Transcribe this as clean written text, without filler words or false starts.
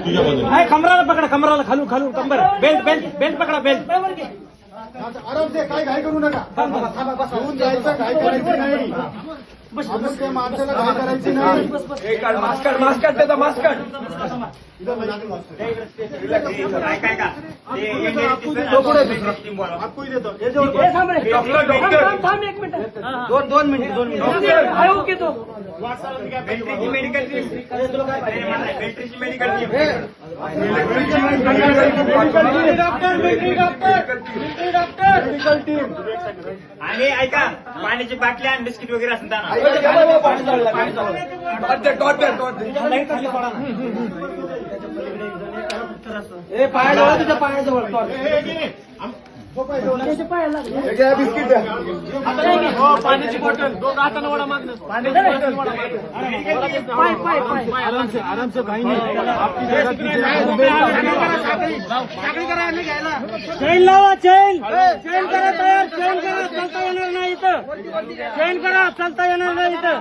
तुझ्या बाजूने आहे कमराला पकडा, कमराला खालून खालून कंबर, बेल्ट बेल्ट बेल्ट पकडा, बेल्ट आराम से काय घाई करू नका. घेऊन जायचं, घाई करायची नाही. आपण त्या माणसाला घाई करायची नाही. मास्क काढ, मास्क काढ, त्याचा मास्क काढ. आपकोही देतो. हे थांब रे. थांब एक मिनिट. दोन मिनिट. आहे ओके तो. Medical team. आणि ऐका, पाण्याची बाटली आणि बिस्किट वगैरे असं त्यांना पायाजवळ, तुझ्या पायाजवळ बिस्किट द्या. पाण्याची बॉटल 2 हाताने वडा मागणं. पाण्याची बॉटल आराम से घाई नाही. साखळी करा आणि घ्यायला. चैन लावा, चैन करा तयार. चैन करा, चालता येणार नाही इथं. चैन करा, चालता येणार नाही इथं.